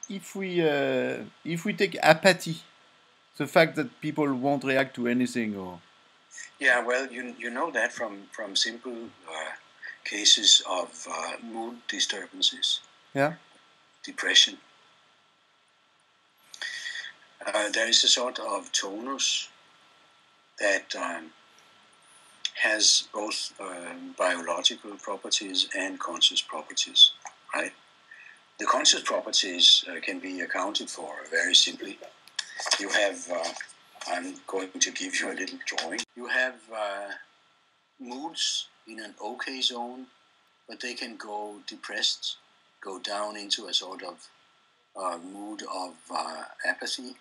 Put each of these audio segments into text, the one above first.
if we take apathy, the fact that people won't react to anything, or yeah, well, you know that from simple cases of mood disturbances, yeah, depression. There is a sort of tonus that has both biological properties and conscious properties, right? The conscious properties can be accounted for very simply. You have, I'm going to give you a little drawing. You have moods in an okay zone, but they can go depressed, go down into a sort of mood of apathy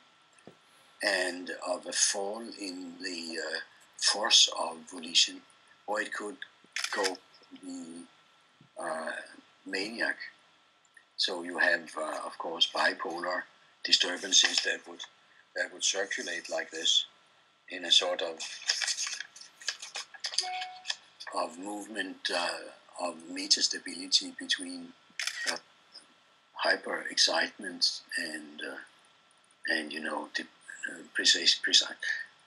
and of a fall in the force of volition, or it could go maniac. So you have, of course, bipolar disturbances that would circulate like this in a sort of movement of metastability between hyper excitement and precise.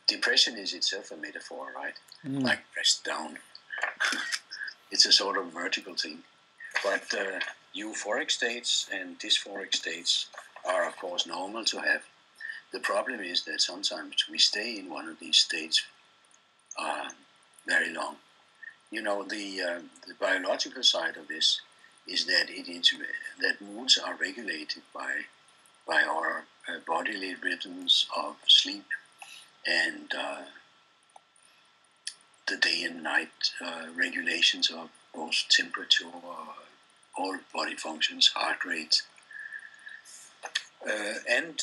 Depression is itself a metaphor, right? Like pressed down. It's a sort of vertical thing. But euphoric states and dysphoric states are, of course, normal to have. The problem is that sometimes we stay in one of these states very long. You know, the biological side of this is that that moods are regulated by our bodily rhythms of sleep and the day and night regulations of both temperature, all body functions, heart rate, and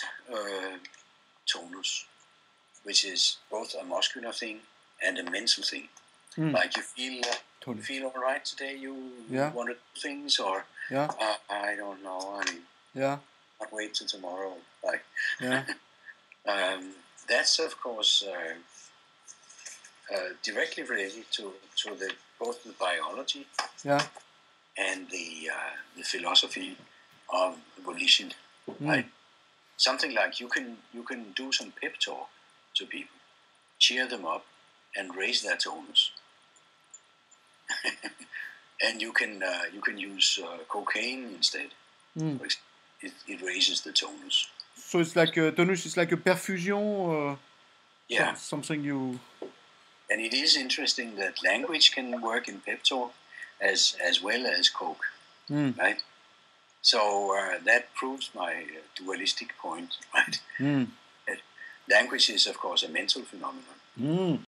tonus, which is both a muscular thing and a mental thing. Like you feel all right today, you want to do things, or I don't know, I mean, I'll wait till tomorrow. Like, that's of course directly related to both the biology and the philosophy of volition. Right? Something like you can do some pep talk to people, cheer them up, and raise their tonus. And you can use cocaine instead. It raises the tonus. So it's like tonus is like a perfusion. Something you. And it is interesting that language can work in pep talk as well as coke, right? So that proves my dualistic point, right? Language is, of course, a mental phenomenon.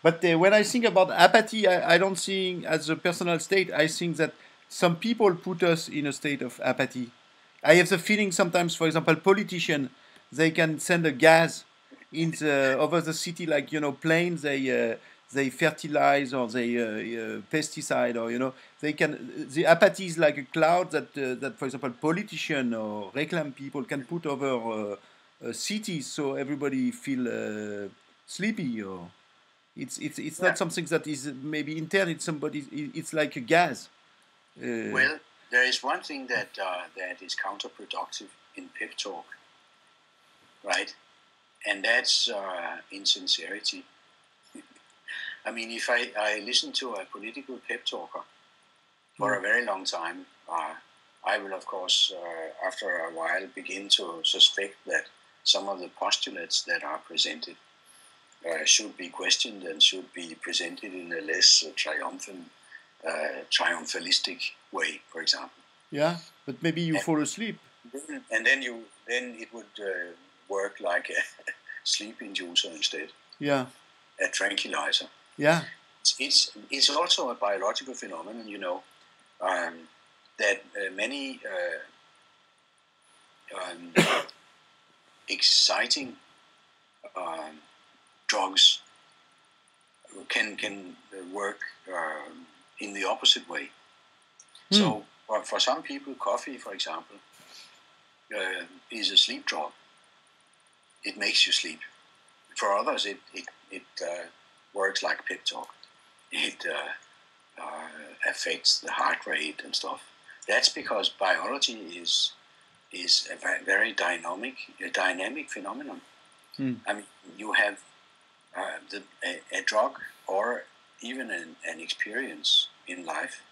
But when I think about apathy, I don't think as a personal state. I think that some people put us in a state of apathy. I have the feeling sometimes, for example, politicians, they can send a gas over the city, like planes. They fertilize or they pesticide, or they can. The apathy is like a cloud that for example, politicians or reclam people can put over cities, so everybody feel sleepy or. It's not something that is maybe intern. It's like a gas. Well, there is one thing that is counterproductive in pep talk, right? And that's insincerity. I mean, if I listen to a political pep talker for a very long time, I will, of course, after a while, begin to suspect that some of the postulates that are presented should be questioned and should be presented in a less triumphalistic way, for example. Yeah, but maybe you fall asleep. And then it would work like a sleep inducer instead. Yeah. A tranquilizer. Yeah. It's also a biological phenomenon, that many exciting drugs can work in the opposite way. So for some people, coffee, for example, is a sleep drug. It makes you sleep. For others, it works like pep talk. It affects the heart rate and stuff. That's because biology is is a very dynamic phenomenon. Mm. I mean, you have a drug or even an experience in life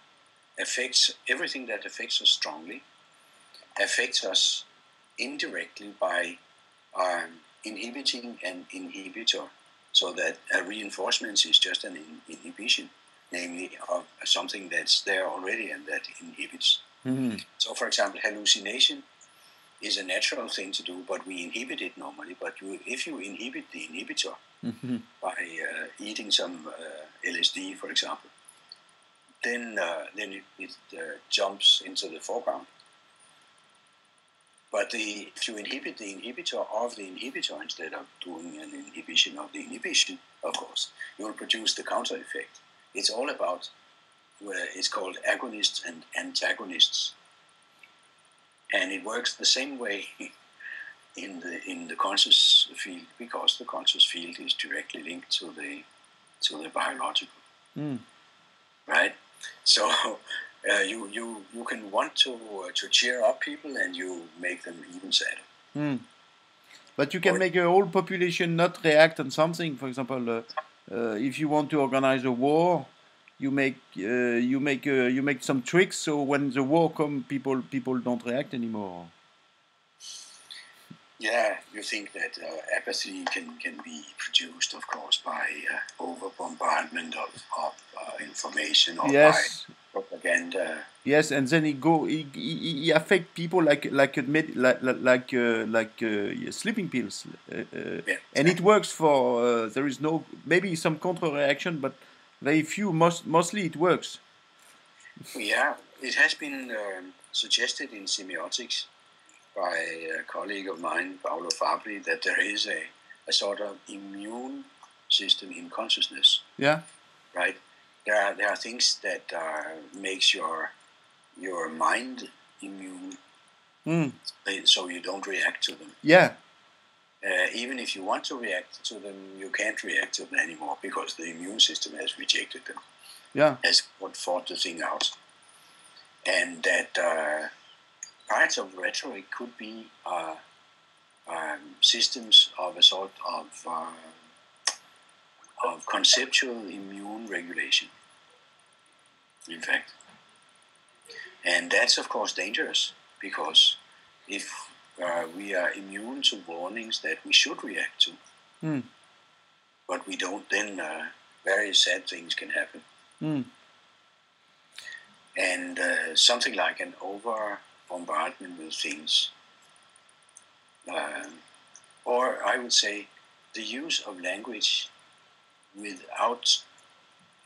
affects everything that affects us strongly, affects us indirectly by inhibiting an inhibitor, so that a reinforcement is just an inhibition, namely of something that's there already and that inhibits. Mm-hmm. So, for example, hallucination is a natural thing to do, but we inhibit it normally. But if you inhibit the inhibitor Mm-hmm. by eating some LSD, for example, then it jumps into the foreground. But if you inhibit the inhibitor of the inhibitor instead of doing an inhibition of the inhibition, of course, you will produce the counter effect. It's all about, it's called agonists and antagonists. And it works the same way in the conscious field, because the conscious field is directly linked to the biological. Mm. Right? So you can want to cheer up people, and you make them even sadder. Mm. But you can make a whole population not react on something. For example, if you want to organize a war, you make some tricks, so when the war comes, people don't react anymore. Yeah, you think that apathy can be produced, of course, by over bombardment of information, or yes. by propaganda. Yes, and then he affect people like sleeping pills, Yeah. and it works for there is no maybe some counter reaction, but very few. Mostly it works. Yeah, it has been suggested in semiotics by a colleague of mine, Paolo Fabri, that there is a sort of immune system in consciousness. Yeah. Right. There are things that makes your mind immune, so you don't react to them. Yeah. Even if you want to react to them, you can't react to them anymore, because the immune system has rejected them. Yeah. Has fought the thing out. And that parts of rhetoric could be systems of a sort of conceptual immune regulation, in fact. And that's, of course, dangerous, because if we are immune to warnings that we should react to, but we don't, then very sad things can happen. And something like an over-bombardment with things, or I would say the use of language without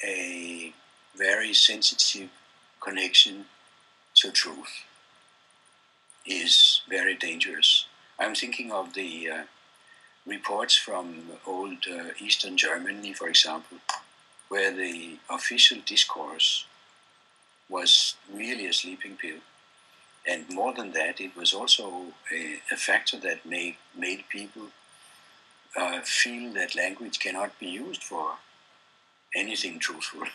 a very sensitive connection to truth, is very dangerous. I'm thinking of the reports from old Eastern Germany, for example, where the official discourse was really a sleeping pill. And more than that, it was also a factor that made people feel that language cannot be used for anything truthful.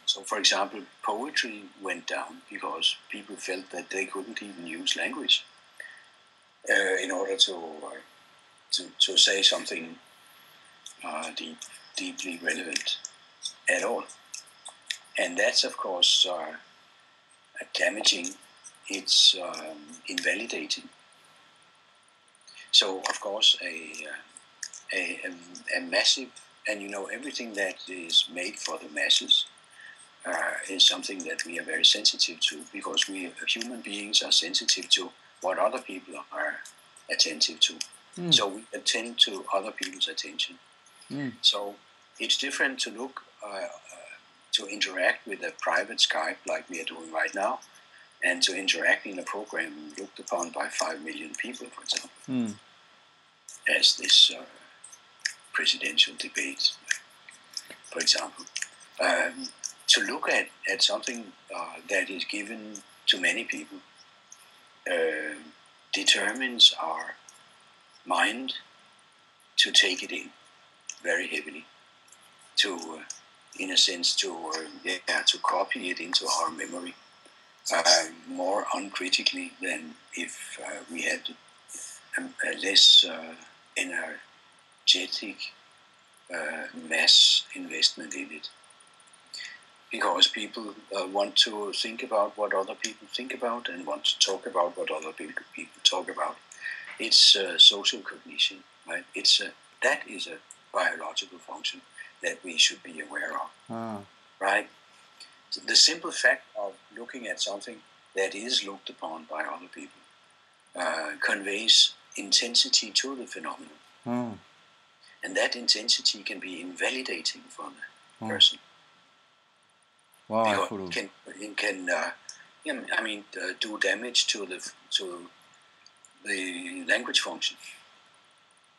So, for example, poetry went down because people felt that they couldn't even use language in order to say something deeply relevant at all. And that's, of course, damaging. It's invalidating. So, of course, a massive, and everything that is made for the masses is something that we are very sensitive to, because we human beings are sensitive to what other people are attentive to. So we attend to other people's attention. So it's different to look, to interact with a private Skype like we are doing right now, and to interact in a program looked upon by 5 million people, for example, as this presidential debate, for example. To look at something that is given to many people determines our mind to take it in very heavily, to in a sense to copy it into our memory. more uncritically than if we had a less energetic mass investment in it. Because people want to think about what other people think about and want to talk about what other people talk about. It's social cognition, right? That is a biological function that we should be aware of, right? The simple fact of looking at something that is looked upon by other people conveys intensity to the phenomenon. And that intensity can be invalidating for the person. Wow, because I follow. It can do damage to the language function,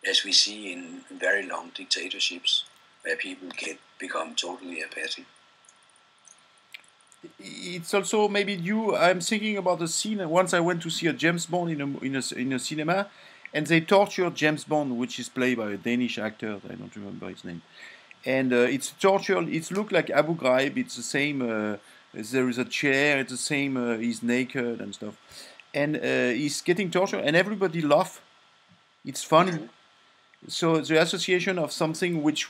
as we see in very long dictatorships where people become totally apathic. It's also maybe I'm thinking about the scene. Once I went to see a James Bond in a cinema, and they tortured James Bond, which is played by a Danish actor. I don't remember his name. And it's torture. It looked like Abu Ghraib. It's the same. There is a chair. It's the same. He's naked and stuff, and he's getting tortured, and everybody laugh. It's funny. Mm-hmm. So the association of something which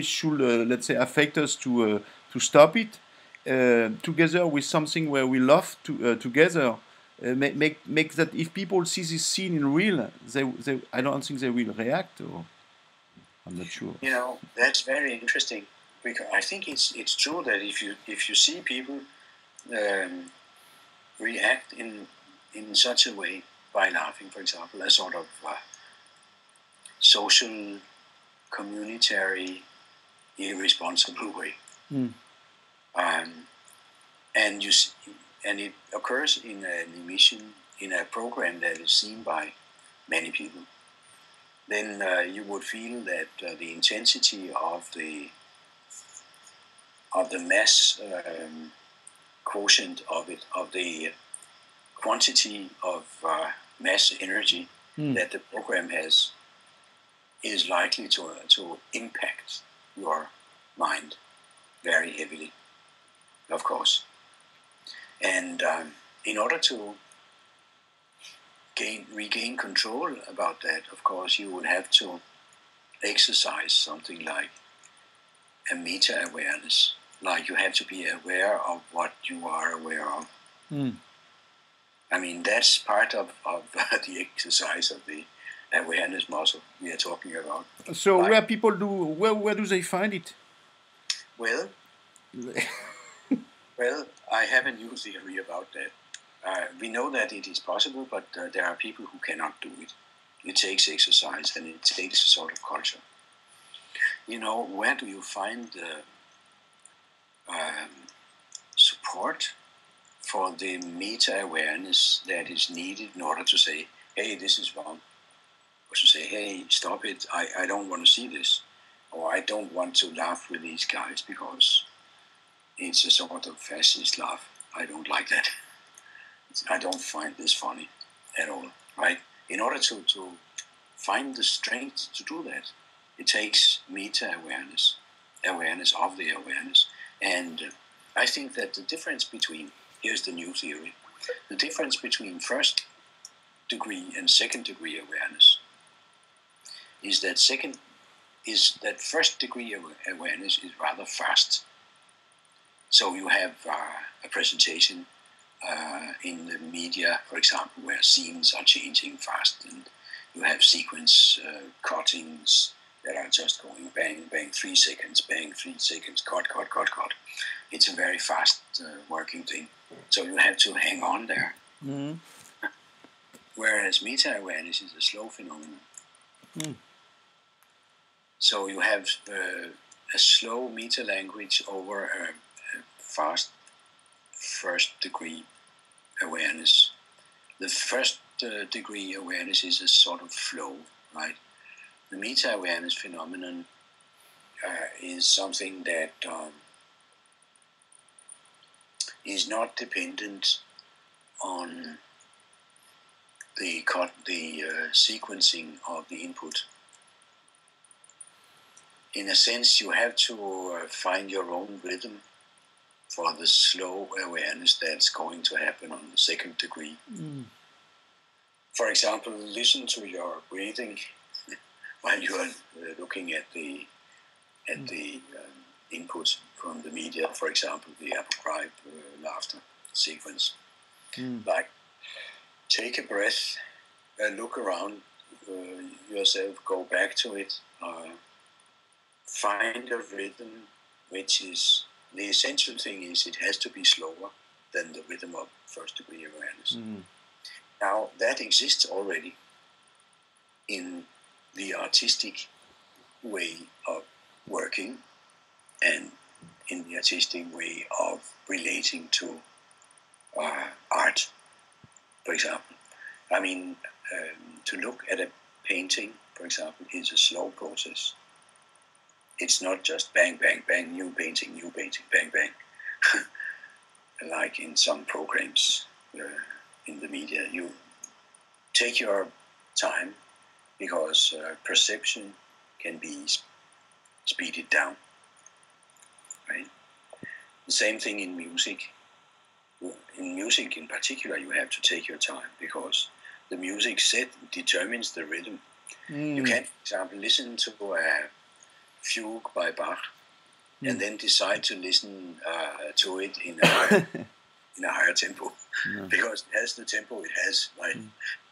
should let's say affect us to stop it, together with something where we laugh together, make that if people see this scene in real, they I don't think they will react, or I'm not sure. That's very interesting, because I think it's true that if you see people react in such a way by laughing, for example, a sort of social, communitary, irresponsible way, and it occurs in an emission in a program that is seen by many people, then you would feel that the intensity of the mass quotient of it, of the quantity of mass energy that the program has, is likely to impact your mind very heavily, of course. And in order to regain control about that, of course, you would have to exercise something like a meta-awareness. Like, you have to be aware of what you are aware of. I mean, that's part of the exercise of the awareness muscle we are talking about. So where people where do they find it? Well, I have a new theory about that. We know that it is possible, but there are people who cannot do it. It takes exercise, and it takes a sort of culture. Where do you find support for the meta-awareness that is needed in order to say, hey, this is wrong? Or to say, hey, stop it, I don't want to see this. Or I don't want to laugh with these guys because it's a sort of fascist laugh. I don't like that. I don't find this funny at all, right? In order to find the strength to do that, it takes meta-awareness, awareness of the awareness. And I think that the difference between, here's the new theory, the difference between first degree and second degree awareness is that first degree awareness is rather fast. So you have a presentation in the media, for example, where scenes are changing fast, and you have sequence cuttings that are just going bang, bang, 3 seconds, bang, 3 seconds, cut. It's a very fast working thing. So you have to hang on there. Mm-hmm. Whereas meta-awareness is a slow phenomenon. So you have a slow meta-language over a fast first-degree awareness. The first-degree awareness is a sort of flow, right? The meta-awareness phenomenon is something that is not dependent on the sequencing of the input. In a sense, you have to find your own rhythm for the slow awareness that's going to happen on the second degree. For example, listen to your breathing while you are looking at the input from the media. For example, the Apathy laughter sequence. Like, take a breath, look around yourself, go back to it, find a rhythm, which is the essential thing is it has to be slower than the rhythm of first degree awareness. Now, that exists already in the artistic way of working and in the artistic way of relating to art, for example. I mean, to look at a painting, for example, is a slow process. It's not just bang, bang, bang, new painting, bang, bang. Like in some programs in the media, you take your time because perception can be speeded down, right? The same thing in music. In music in particular, you have to take your time because the music set determines the rhythm. You can, for example, listen to a fugue by Bach and then decide to listen to it in a higher tempo because it has the tempo it has, right?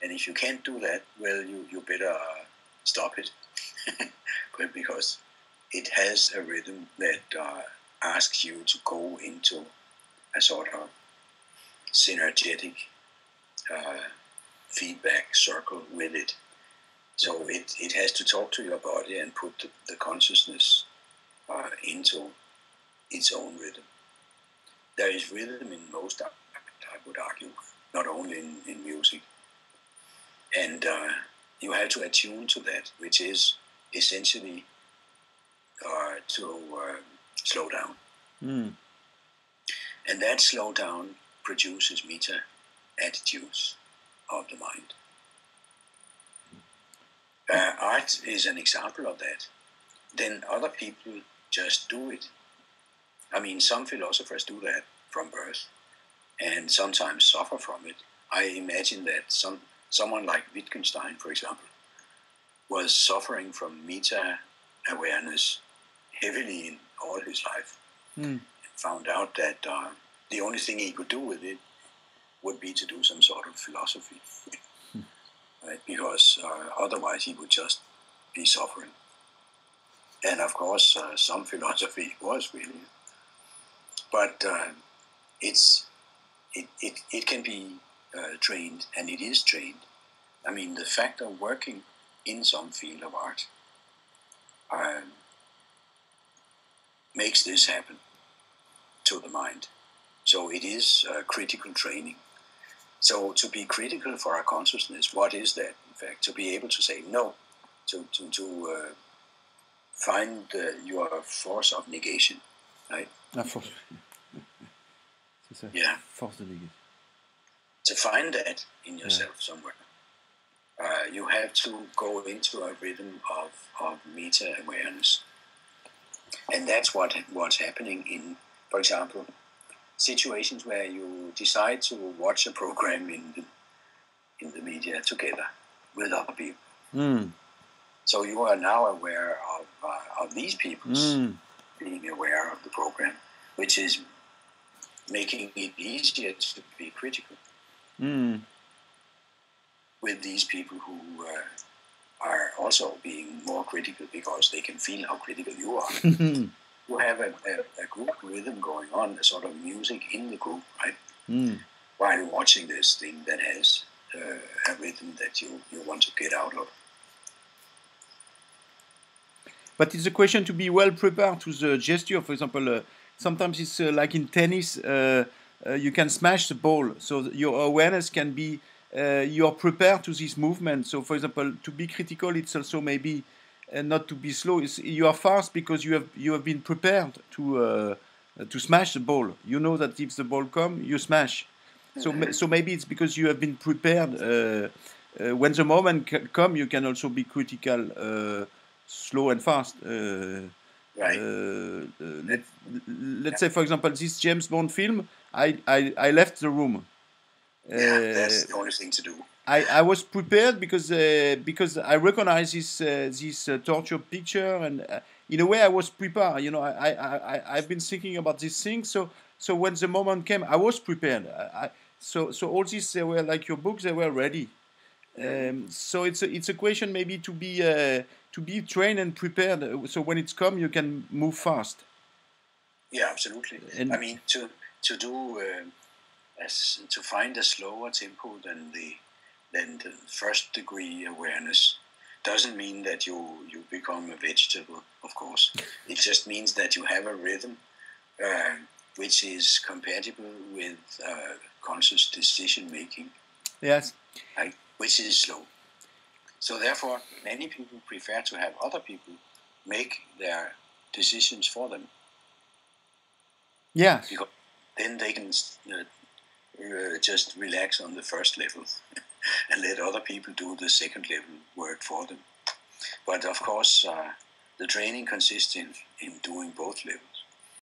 And if you can't do that, well, you better stop it because it has a rhythm that asks you to go into a sort of synergetic feedback circle with it. So it has to talk to your body and put the consciousness into its own rhythm. There is rhythm in most art, I would argue, not only in music. And you have to attune to that, which is essentially to slow down. And that slow down produces meta attitudes of the mind. Art is an example of that. Then other people just do it. I mean, some philosophers do that from birth and sometimes suffer from it. I imagine that someone like Wittgenstein, for example, was suffering from meta-awareness heavily in all his life. Found out that the only thing he could do with it would be to do some sort of philosophy. Right? Because otherwise he would just be suffering. And of course, some philosophy was really. But it can be trained, and it is trained. I mean, the fact of working in some field of art makes this happen to the mind. So it is critical training. So to be critical for our consciousness, what is that? In fact, to be able to say no, to find your force of negation, right? Force. Yeah. Force de negation. To find that in yourself somewhere, you have to go into a rhythm of meta-awareness. And that's what's happening in, for example, situations where you decide to watch a program in the media together with other people. So you are now aware of these people's being aware of the program, which is making it easier to be critical with these people who are also being more critical because they can feel how critical you are. You have a group rhythm going on, a sort of music in the group, right? While watching this thing that has a rhythm that you want to get out of. But it's a question to be well prepared to the gesture. For example, sometimes it's like in tennis, you can smash the ball. So your awareness can be, you're prepared to this movement. So for example, to be critical, it's also maybe not to be slow. You are fast because you have been prepared to smash the ball. You know that if the ball comes, you smash. So maybe it's because you have been prepared. When the moment comes, you can also be critical, slow and fast. Right. Let's say, for example, this James Bond film, I left the room. Yeah, that's the only thing to do. I was prepared because I recognize this torture picture, and in a way I was prepared. You know, I've been thinking about this thing. So when the moment came, I was prepared. So all these, they were like your books, they were ready. So it's a question maybe to be trained and prepared. So when it's come, you can move fast. Yeah, absolutely. And I mean, to do to find a slower tempo than the first degree awareness doesn't mean that you become a vegetable. Of course, it just means that you have a rhythm which is compatible with conscious decision making. Yes. Right? Which is slow. So therefore, many people prefer to have other people make their decisions for them. Yeah. Because then they can just relax on the first level and let other people do the second level work for them. But of course, the training consists in doing both levels.